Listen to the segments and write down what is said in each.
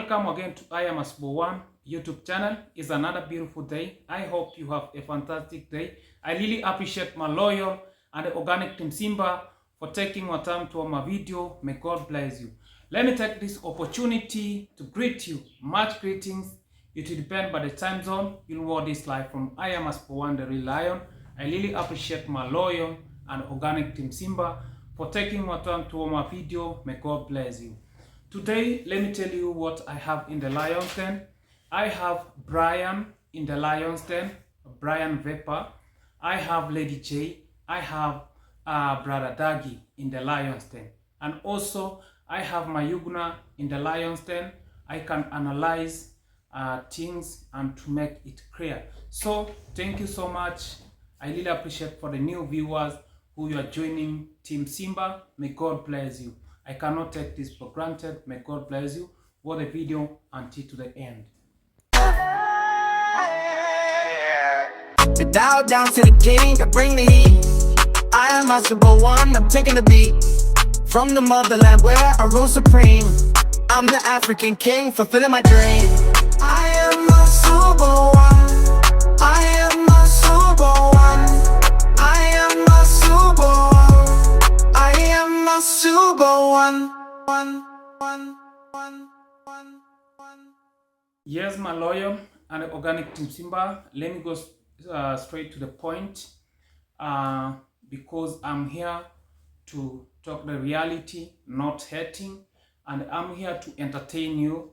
Welcome again to I AM MASUBO1 YouTube channel. It's another beautiful day. I hope you have a fantastic day. I really appreciate my loyal and the organic team Simba for taking my time to my video. May God bless you. Let me take this opportunity to greet you. Much greetings. It will depend by the time zone. You'll watch this live from I AM MASUBO1 the Real Lion. I really appreciate my loyal and organic team Simba for taking my time to my video. May God bless you. Today, let me tell you what I have in the lion's den. I have Brian in the lion's den, Brian Vapor. I have Lady J. I have Brother Dagi in the lion's den. And also, I have Mayugna in the lion's den. I can analyze things and to make it clear. So, thank you so much. I really appreciate for the new viewers who you are joining Team Simba. May God bless you. I cannot take this for granted. May God bless you. Watch the video until to the end. The dial down to the king, I bring the heat. I am MASUBO1, I'm taking the beat. From the motherland where I rule supreme. I'm the African king, fulfilling my dream. I am MASUBO1. I am MASUBO1. I am MASUBO1. I am MASUBO1. Yes, my loyal and organic team Simba. Let me go straight to the point because I'm here to talk the reality, not hating, and I'm here to entertain you.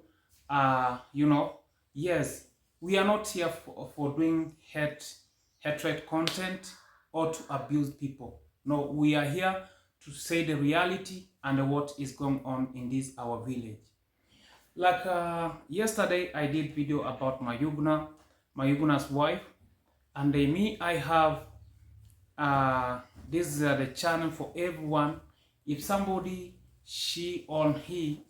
Yes, we are not here for doing hatred content or to abuse people. No, we are here to say the reality and what is going on in this our village. Like yesterday, I did video about Mayugna's wife, and me, I have this is the channel for everyone. If somebody, she or he,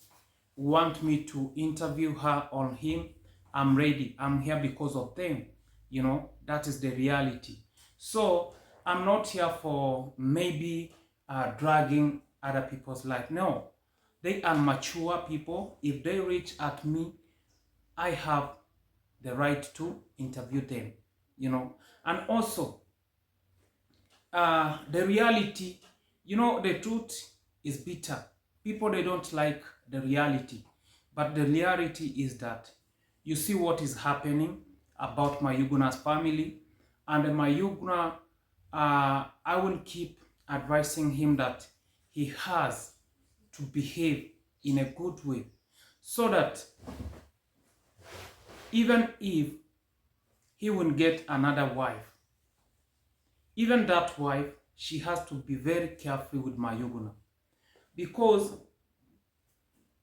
want me to interview her or him, I'm ready. I'm here because of them. You know, that is the reality. So I'm not here for maybe dragging other people's life. No, they are mature people. If they reach at me, I have the right to interview them, you know. And also, the reality, you know, the truth is bitter. People, they don't like the reality. But the reality is that you see what is happening about Mayugna's family. And Mayugna, I will keep advising him that he has to behave in a good way so that even if he will get another wife, even that wife, she has to be very careful with Mayugna. Because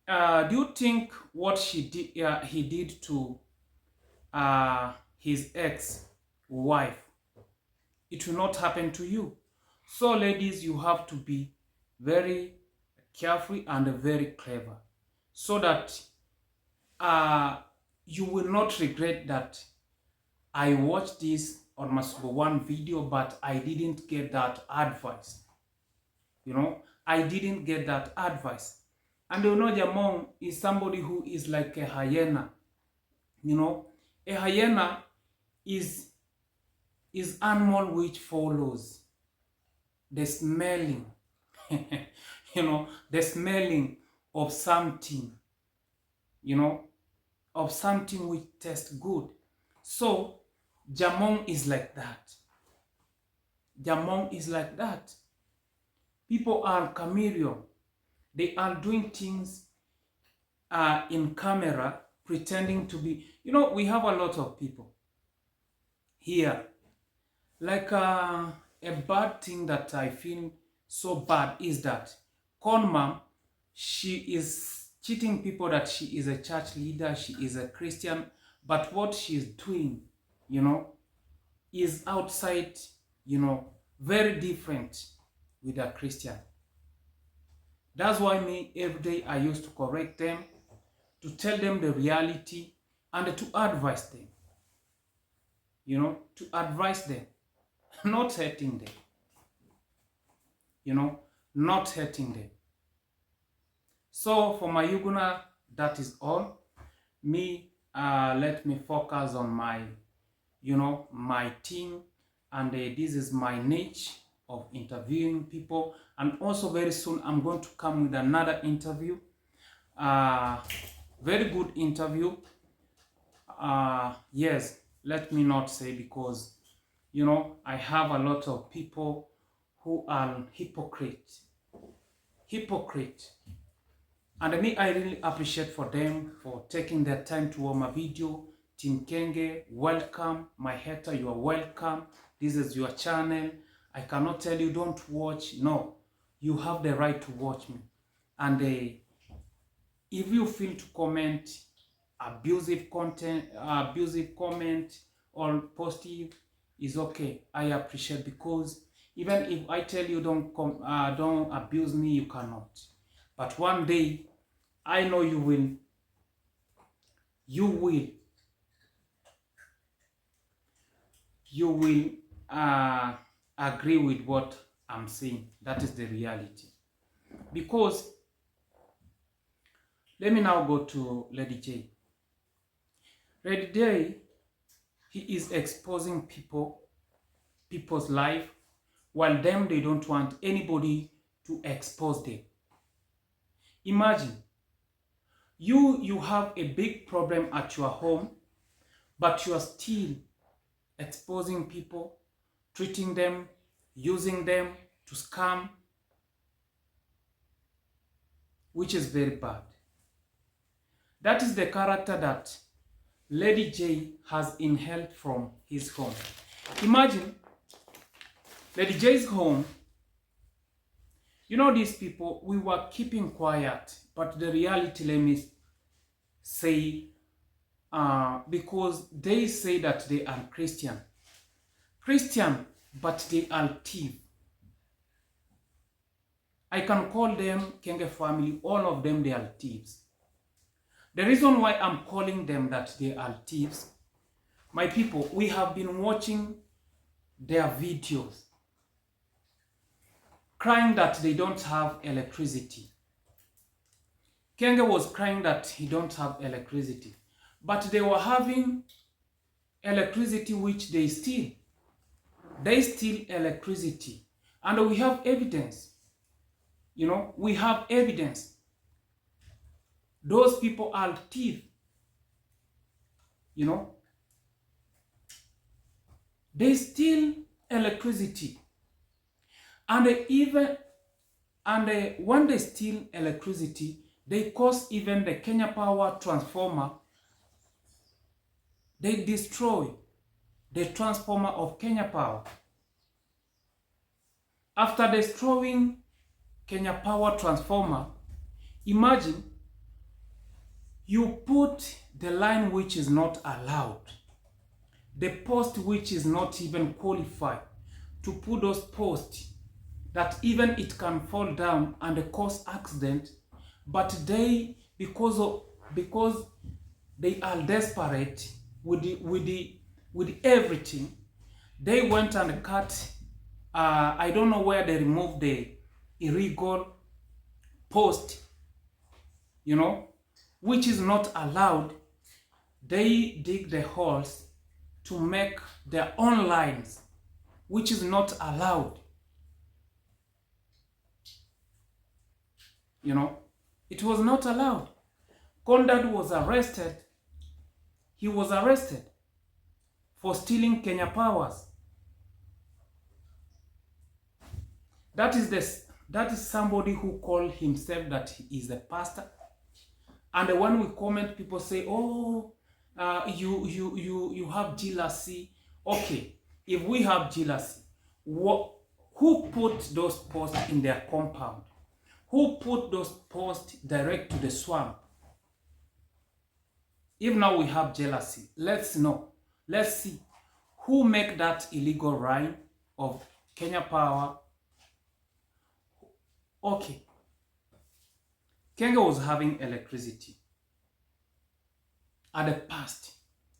do you think what he did to his ex-wife, it will not happen to you? So ladies, you have to be very careful and very clever so that you will not regret that I watched this on MASUBO1 video, but I didn't get that advice. You know, I didn't get that advice. And you know, Jamon is somebody who is like a hyena. You know, a hyena is animal which follows the smelling, you know, the smelling of something, you know, of something which tastes good. So, Jamon is like that. Jamon is like that. People are chameleon. They are doing things in camera, pretending to be, you know, we have a lot of people here. Like a bad thing that I feel so bad is that Conmam, she is cheating people that she is a church leader, she is a Christian, but what she's doing, you know, is outside, you know, very different with a Christian. That's why me, every day I used to correct them, to tell them the reality and to advise them. You know, to advise them, not hurting them. You know, not hurting them. So for Mayugna, that is all. let me focus on my, my team, and this is my niche of interviewing people. And also very soon I'm going to come with another interview, very good interview. Yes, let me not say, because I have a lot of people who are hypocrite, and I really appreciate for them for taking their time to watch my video. Team Kenge, welcome. My hater, you are welcome. This is your channel. I cannot tell you don't watch. No, you have the right to watch me. And if you feel to comment abusive content, abusive comment, or positive, is okay. I appreciate, because even if I tell you don't abuse me, you cannot. But one day, I know you will. You will agree with what I'm saying. That is the reality. Because let me now go to Lady J. Lady J, he is exposing people's life, while them, they don't want anybody to expose them. Imagine, you have a big problem at your home, but you are still exposing people, treating them, using them to scam, which is very bad. That is the character that Lady J has inherited from his home. Imagine, Lady J's home, these people, we were keeping quiet, but the reality, let me say, because they say that they are Christian, but they are thieves. I can call them Kenge family, all of them, they are thieves. The reason why I'm calling them that they are thieves, my people, we have been watching their videos, crying that they don't have electricity. Kenge was crying that he don't have electricity, but they were having electricity which they steal. They steal electricity, and we have evidence. We have evidence. Those people are thieves. They steal electricity, and when they steal electricity, they cause even the Kenya Power transformer. They destroy the transformer of Kenya Power. After destroying Kenya Power transformer, imagine you put the line which is not allowed, the post which is not even qualified to put those posts, that even it can fall down and cause accident. But they, because they are desperate with everything, they went and cut. I don't know where they removed the illegal post, which is not allowed. They dig the holes to make their own lines, which is not allowed. It was not allowed. Condad was arrested. He was arrested for stealing Kenya Powers. That is somebody who called himself that he is a pastor. And when we comment, people say, "Oh, you have jealousy." Okay, if we have jealousy, who put those posts in their compound? Who put those posts direct to the swamp? If now we have jealousy, let's know. Let's see who make that illegal line of Kenya Power. Okay, Kenya was having electricity. At the past,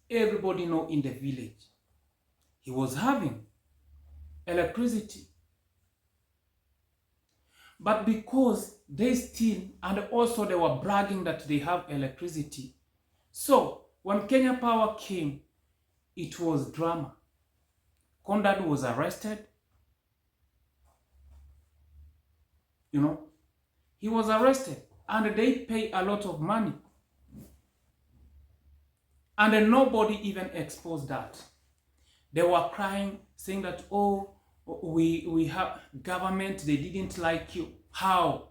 everybody know in the village, he was having electricity. But because they steal, and also they were bragging that they have electricity, So when Kenya Power came, it was drama. Condad was arrested. You know, he was arrested and they pay a lot of money. And then nobody even exposed that. They were crying, saying that, oh, we have government, they didn't like you. How?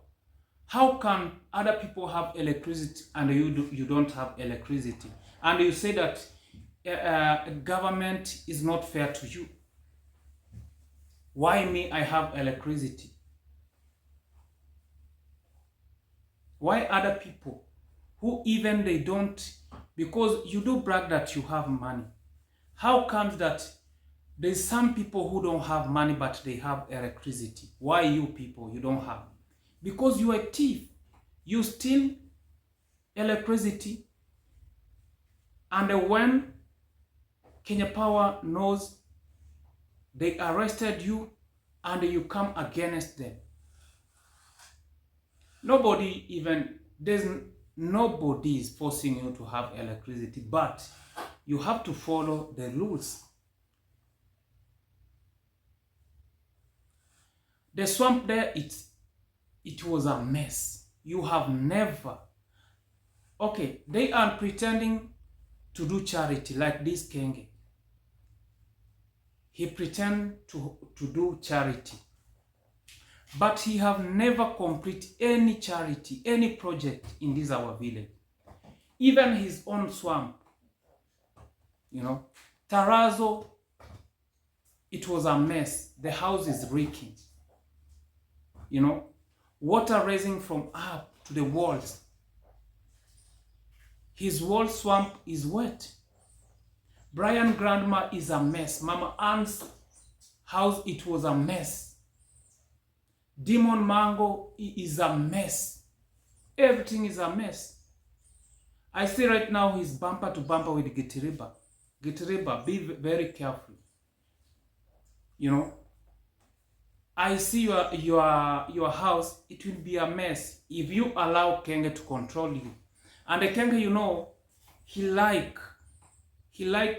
How can other people have electricity and you don't have electricity? And you say that government is not fair to you. Why me, I have electricity? Why other people who even they don't, because you do brag that you have money. How comes that there's some people who don't have money but they have electricity? Why you people, you don't have? Because you are a thief. You steal electricity, and when Kenya Power knows, they arrested you and you come against them. Nobody is forcing you to have electricity, but you have to follow the rules. The swamp there, it was a mess. You have never. Okay, they are pretending to do charity like this Kenge. He pretend to do charity. But he have never complete any charity, any project in this our village. Even his own swamp. You know, Tarazo, it was a mess. The house is reeking. You know, water rising from up to the walls. His wall swamp is wet. Brian grandma is a mess. Mama Ann's house, it was a mess. Demon Mango is a mess. Everything is a mess. I see right now he's bumper to bumper with Gitiriba. Gitiriba, be very careful. You know, I see your house, it will be a mess if you allow Kenge to control you. And the Kenge, you know, he like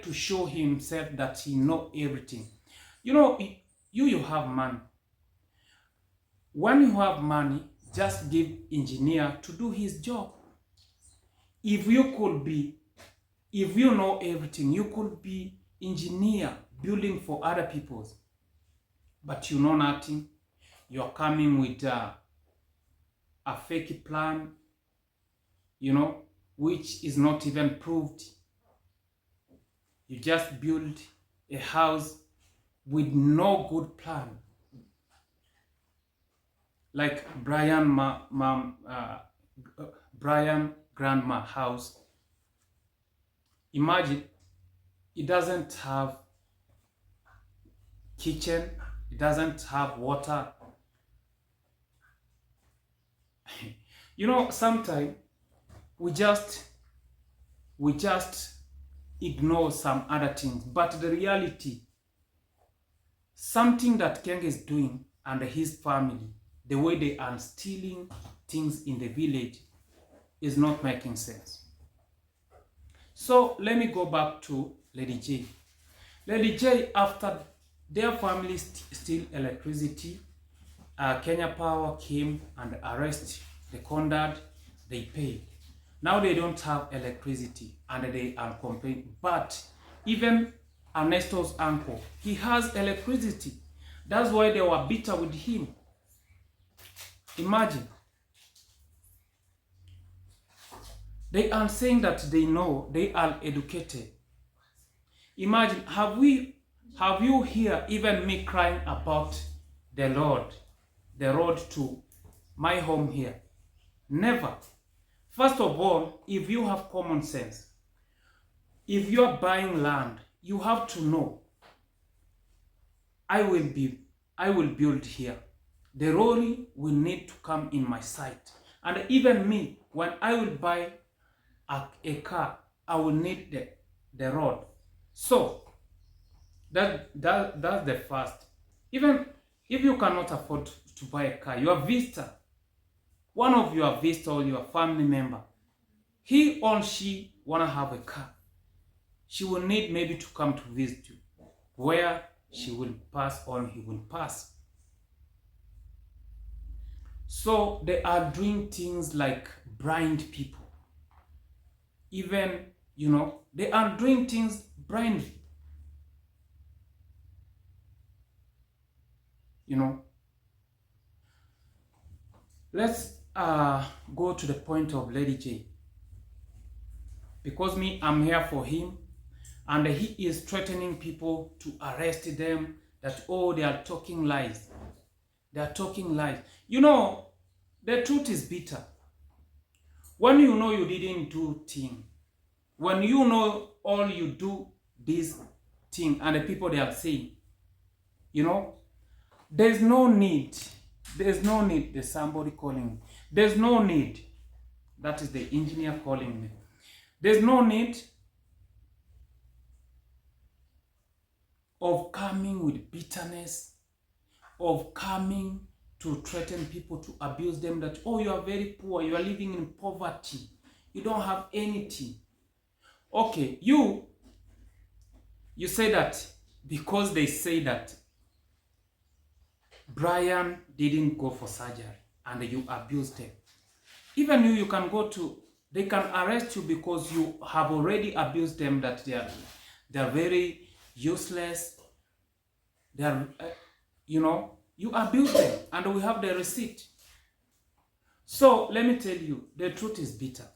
to show himself that he know everything. You know, you have money. When you have money, just give engineer to do his job. If you know everything, you could be engineer building for other people's. But you know nothing. You're coming with a fake plan, you know, which is not even proved. You just build a house with no good plan. Like Brian grandma house. Imagine, it doesn't have kitchen, it doesn't have water. You know, sometimes we just ignore some other things, but the reality, something that Kenge is doing and his family, the way they are stealing things in the village is not making sense. So let me go back to Lady J. Lady J, after their family steal electricity, Kenya Power came and arrested the Condad, they paid. Now they don't have electricity and they are complaining. But even Ernesto's uncle, he has electricity. That's why they were bitter with him. Imagine. They are saying that they know, they are educated. Imagine, have you here even me crying about the road to my home here? Never. First of all, if you have common sense, if you are buying land, you have to know, I will build here. The lorry will need to come in my site. And even me, when I will buy a car, I will need the road. So that's the first. Even if you cannot afford to buy a car, your visitor, one of your visitor or your family member, he or she wanna have a car, she will need maybe to come to visit you, where she will pass or he will pass. So they are doing things like blind people. Even, they are doing things blindly. Let's go to the point of Lady J. Because I'm here for him, and he is threatening people to arrest them, that, oh, they are talking lies. They are talking lies. The truth is bitter. When you know you didn't do thing, when you know all you do this thing, and the people they are saying, there's no need. There's somebody calling me. There's no need. That is the engineer calling me. There's no need of coming with bitterness, of coming to threaten people, to abuse them, that, oh, you are very poor, you are living in poverty, you don't have anything. Okay, you say that because they say that Brian didn't go for surgery and you abused them. Even you can go to, they can arrest you because you have already abused them, that they are very useless. They are, you abuse them, and we have the receipt. So let me tell you, the truth is bitter.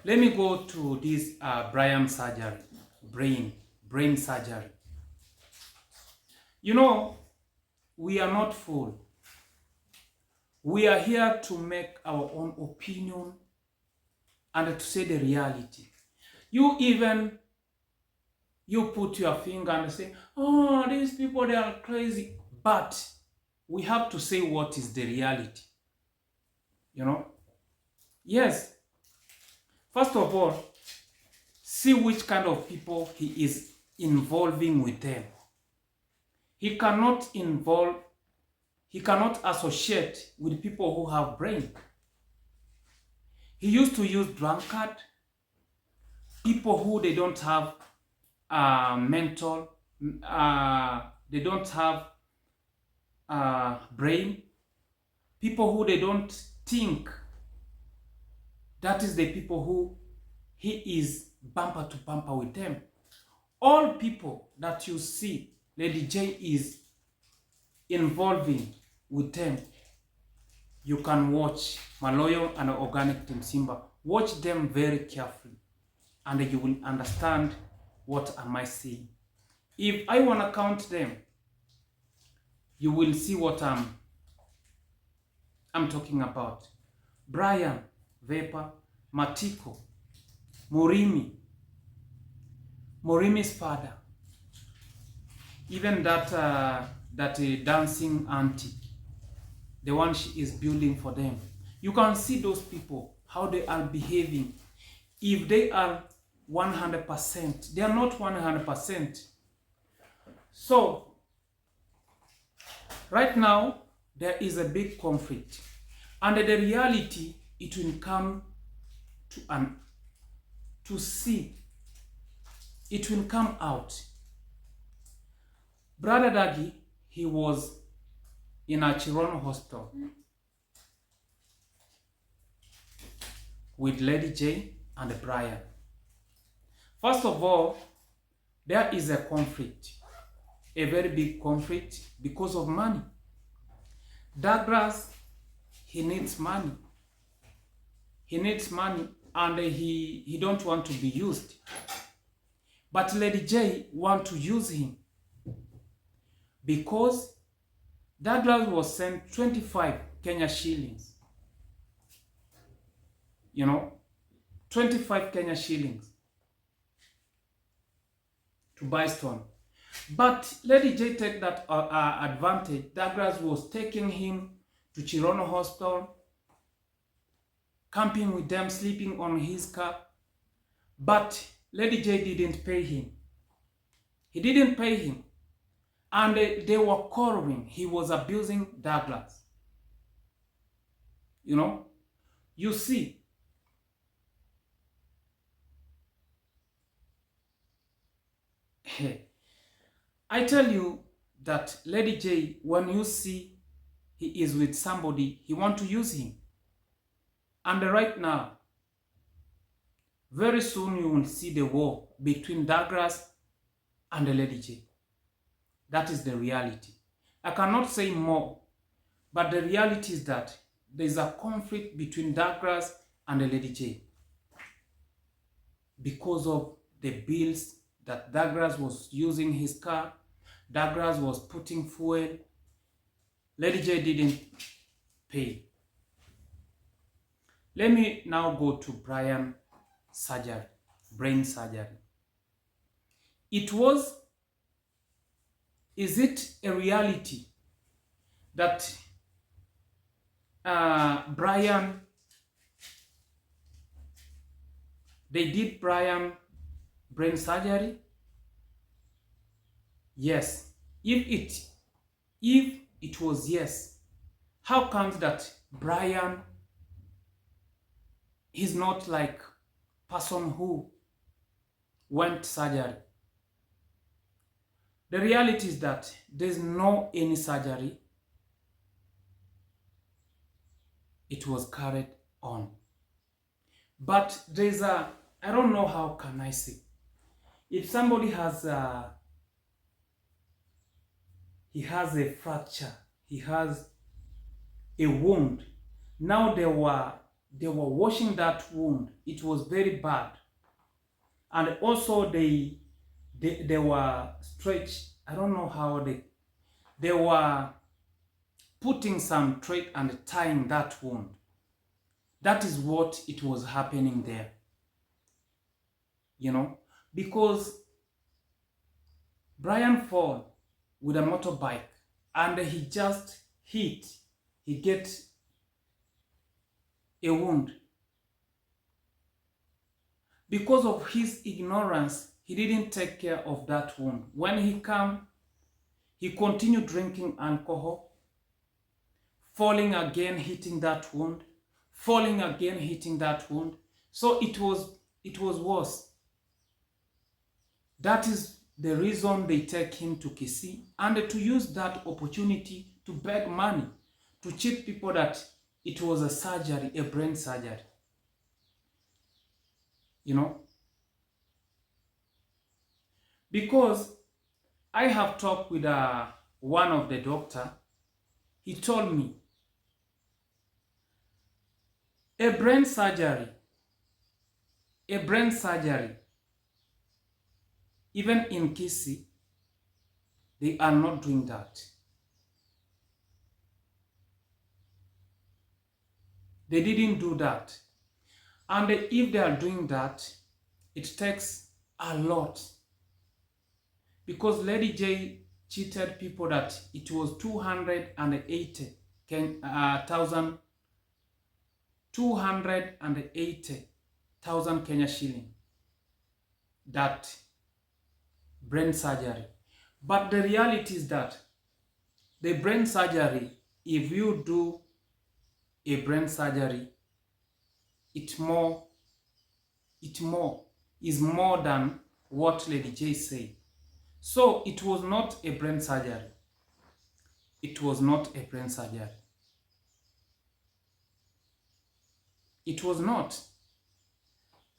Let me go to this Brian surgery, brain surgery. We are not fool. We are here to make our own opinion and to say the reality. You put your finger and say, oh, these people, they are crazy. But we have to say what is the reality. Yes. First of all, see which kind of people he is involving with them. He cannot associate with people who have brain. He used to use drunkard, people who they don't have mental, they don't have brain, people who they don't think. That is the people who he is bumper to bumper with them. All people that you see Lady J is involving with them, you can watch Maloyo and Organic Team Simba. Watch them very carefully, and you will understand what am I saying. If I want to count them, you will see what I'm talking about. Brian, Vapor, Matiko, Morimi's father, even that dancing auntie, the one she is building for them. You can see those people, how they are behaving. If they are 100%, they are not 100%. So, right now, there is a big conflict. And the reality, it will come to see. It will come out. Brother Dagi, he was in a Chirono hospital with Lady J and Brian. First of all, there is a conflict, a very big conflict because of money. Douglas, he needs money. He needs money, and he don't want to be used. But Lady J want to use him because Douglas was sent 25 Kenya shillings. 25 Kenya shillings to buy stone. But Lady J take that advantage. Douglas was taking him to Chirono Hospital, camping with them, sleeping on his car. But Lady J didn't pay him. He didn't pay him. And they were quarreling. He was abusing Douglas. You see, I tell you that Lady J, when you see he is with somebody, he want to use him. And right now, very soon you will see the war between Douglas and the Lady J. That is the reality. I cannot say more, but the reality is that there is a conflict between Douglas and the Lady J because of the bills that Douglas was using his car. Douglas was putting fuel. Lady J didn't pay. Let me now go to Brian surgery, brain surgery. Is it a reality that they did Brian brain surgery? Yes. If it was yes, how comes that Brian is not like person who went surgery? The reality is that there's no any surgery. It was carried on. But there's I don't know how can I say. If somebody has he has a fracture, he has a wound. Now they were washing that wound. It was very bad. And also they were stretched. I don't know how they were putting some thread and tying that wound. That is what it was happening there. You know, because Brian fall with a motorbike and he just hit, he gets a wound. Because of his ignorance, he didn't take care of that wound. When he came, he continued drinking alcohol, falling again, hitting that wound, falling again, hitting that wound. So it was worse. That is the reason they take him to Kisii and to use that opportunity to beg money, to cheat people that it was a surgery, a brain surgery. You know? Because I have talked with one of the doctor. He told me a brain surgery, even in Kisii, they are not doing that. They didn't do that. And if they are doing that, it takes a lot. Because Lady J cheated people that it was 280,000 Kenya shilling, that brain surgery. But the reality is that the brain surgery, if you do a brain surgery, it is more than what Lady J said. So it was not a brain surgery. It was not a brain surgery. It was not.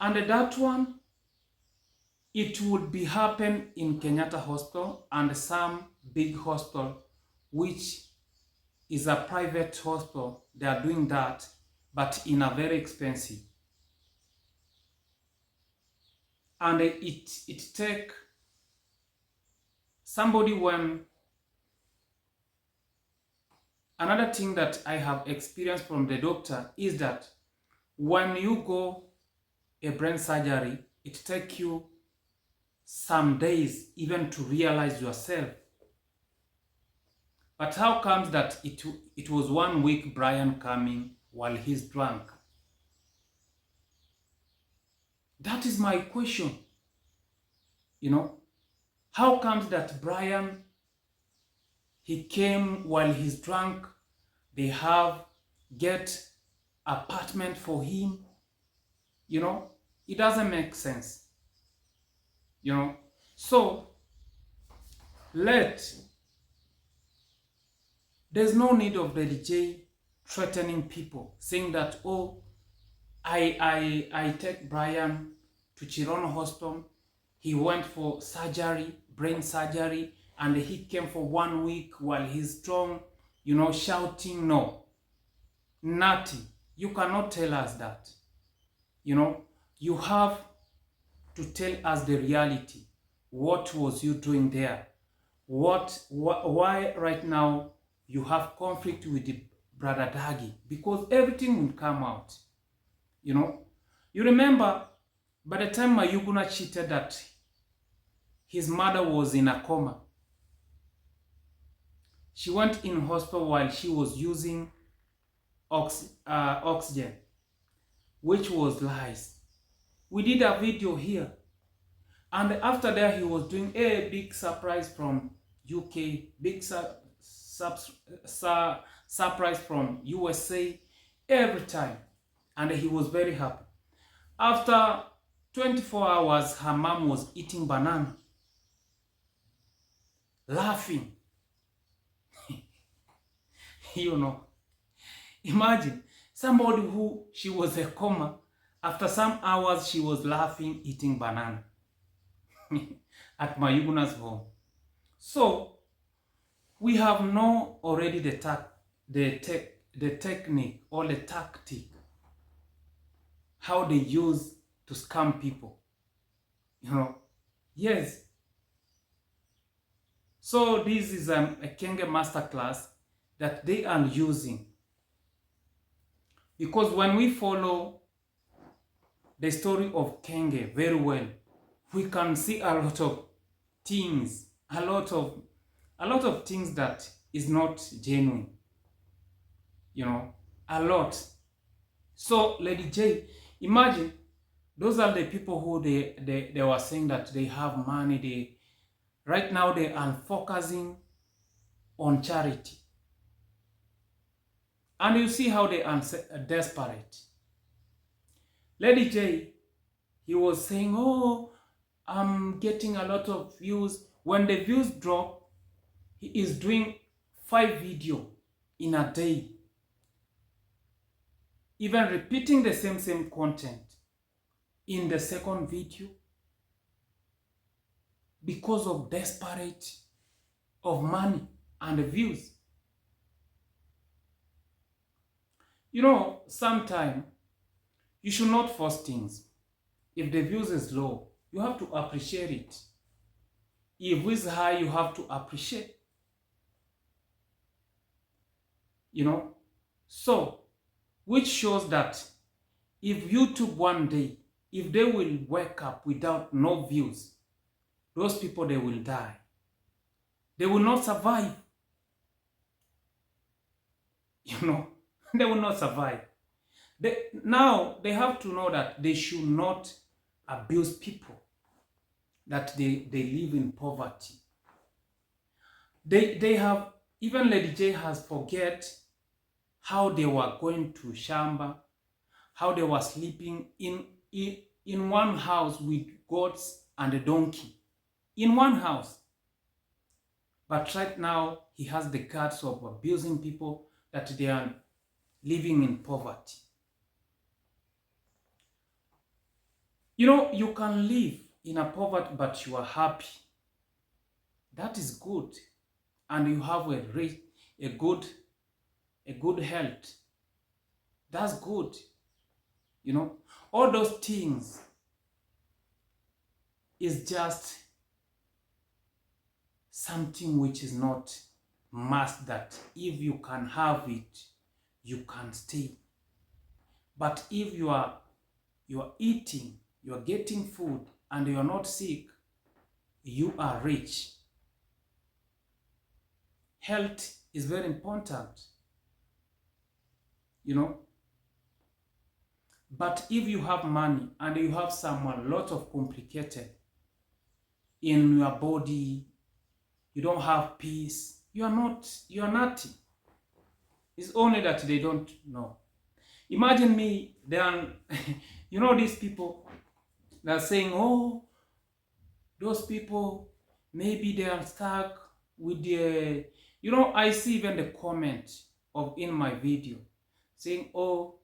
And that one, it would be happen in Kenyatta Hospital and some big hospital, which is a private hospital. They are doing that, but in a very expensive. And it take somebody when... Another thing that I have experienced from the doctor is that when you go a brain surgery, it takes you some days even to realize yourself. But how comes that it was 1 week Brian coming while he's drunk? That is my question. You know, how comes that Brian, he came while he's drunk, they get apartment for him? You know, it doesn't make sense. You know, so There's no need of the DJ threatening people, saying that, oh, I take Brian to Chirono Hospital. He went for surgery, brain surgery, and he came for 1 week while he's strong, shouting. No, nothing. You cannot tell us that. You have to tell us the reality. What was you doing there? Why right now you have conflict with the brother Dagi? Because everything will come out. You remember by the time Mayuguna cheated that his mother was in a coma. She went in hospital while she was using oxygen, which was lies. We did a video here. And after that, he was doing a big surprise from UK, big surprise from USA every time. And he was very happy. After 24 hours, her mom was eating banana, laughing. Imagine somebody who she was a coma. After some hours, she was laughing, eating banana at Mayuguna's home. So we have known already the technique or the tactic, how they use to scam people. Yes. So this is a Kenge masterclass that they are using. Because when we follow the story of Kenge very well, we can see a lot of things, a lot of things that is not genuine. A lot. So Lady J, imagine those are the people who they were saying that they have money. Right now they are focusing on charity. And you see how they are desperate. Lady J, he was saying, oh, I'm getting a lot of views. When the views drop, he is doing 5 videos in a day. Even repeating the same content in the second video because of desperate of money and the views. Sometimes you should not force things. If the views is low, you have to appreciate it. If it's high, you have to appreciate. So, which shows that if YouTube one day, if they will wake up without no views, those people, they will die. They will not survive. They will not survive. Now, they have to know that they should not abuse people, that they live in poverty. They have, even Lady J has forget how they were going to Shamba, how they were sleeping in one house with goats and a donkey. In one house. But right now, he has the guts of abusing people, that they are living in poverty. You can live in a poverty, but you are happy. That is good. And you have a good health. That's good. All those things is just something which is not must, that if you can have it, you can stay. But if you are eating, you are getting food, and you are not sick, you are rich. Health is very important. But if you have money and you have a lot of complicated in your body, you don't have peace, you are nothing. It's only that they don't know. Imagine me, then, these people that are saying, oh, those people, maybe they are stuck with the, you know, I see even the comment of in my video saying, oh,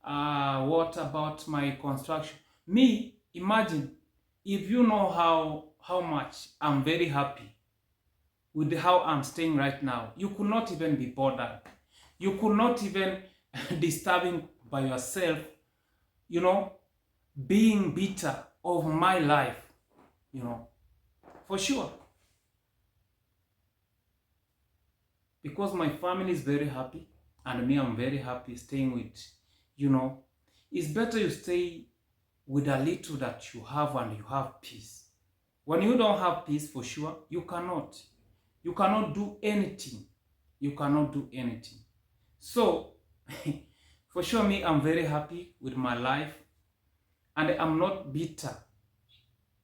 what about my construction? Me, imagine if you know how much I'm very happy with how I'm staying right now. You could not even be bothered. You could not even disturbing by yourself, you know, being bitter of my life, you know, for sure. Because my family is very happy and me, I'm very happy staying with, you know, it's better you stay with a little that you have and you have peace. When you don't have peace, for sure, you cannot do anything. You cannot do anything. So, for sure, me, I'm very happy with my life and I'm not bitter.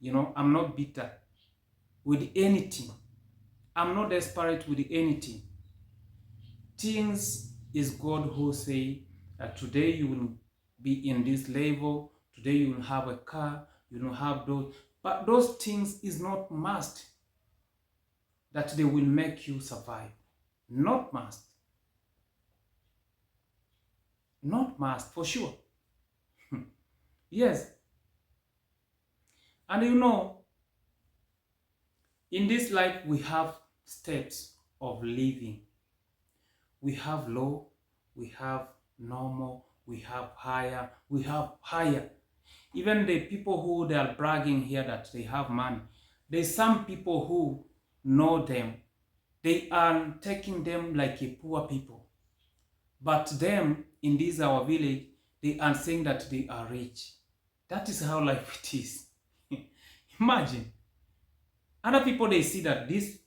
You know, I'm not bitter with anything. I'm not desperate with anything. Things is God who say that today you will be in this level, today you will have a car, you will have those, but those things is not must that they will make you survive. Not must. Not must, for sure. Yes. And you know, in this life we have steps of living. We have low, we have normal, we have higher, we have higher. Even the people who they are bragging here that they have money, there's some people who know them, they are taking them like a poor people. But them in this our village, they are saying that they are rich. That is how life it is. Imagine. Other people, they see that these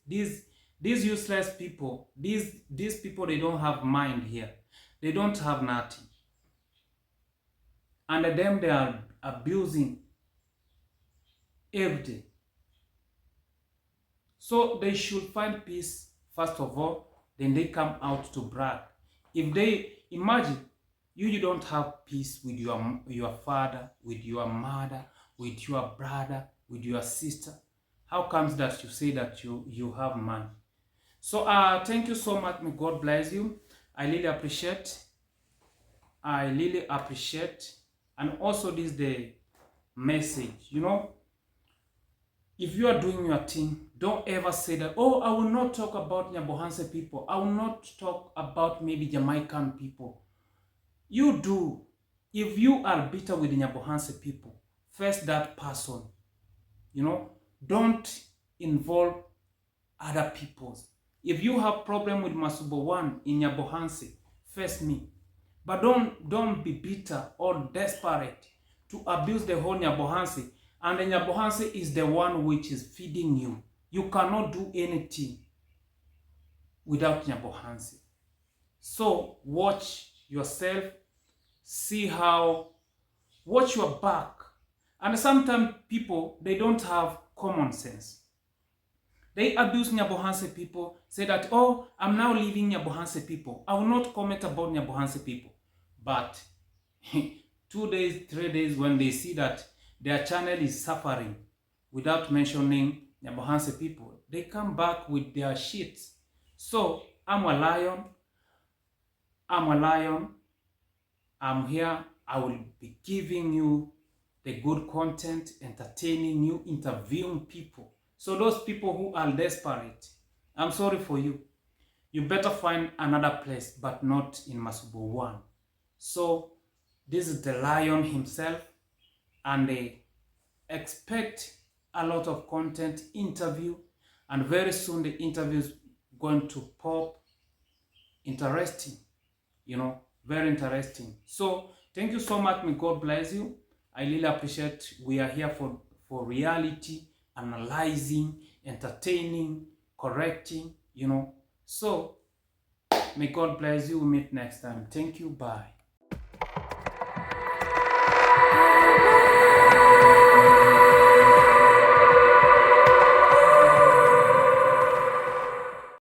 useless people, these people, they don't have mind here. They don't have nothing. And them, they are abusing every day. So they should find peace first of all, then they come out to brag. If they, imagine, you don't have peace with your father, with your mother, with your brother, with your sister, how comes that you say that you have money? So thank you so much. May God bless you. I really appreciate. And also this the message, you know, if you are doing your thing, don't ever say that, oh, I will not talk about Nyabohanse people. I will not talk about maybe Jamaican people. You do. If you are bitter with the Nyabohanse people, face that person. You know, don't involve other peoples. If you have problem with MASUBO1 in Nyabohanse, face me. But don't be bitter or desperate to abuse the whole Nyabohanse. And the Nyabohanse is the one which is feeding you. You cannot do anything without Nyabohanse. So watch yourself, watch your back. And sometimes people, they don't have common sense. They abuse Nyabohanse people, say that, oh, I'm now leaving Nyabohanse people. I will not comment about Nyabohanse people. But 2 days, 3 days, when they see that their channel is suffering without mentioning Nyabohanse people, they come back with their shit. So, I'm a lion. I'm here. I will be giving you the good content, entertaining you, interviewing people. So those people who are desperate, I'm sorry for you. You better find another place, but not in MASUBO1. So this is the lion himself, and they expect a lot of content, interview, and very soon the interview is going to pop. Interesting, you know, very interesting. So thank you so much. May God bless you. I really appreciate. We are here for reality, analyzing, entertaining, correcting, you know. So may God bless you. We'll meet next time. Thank you. Bye.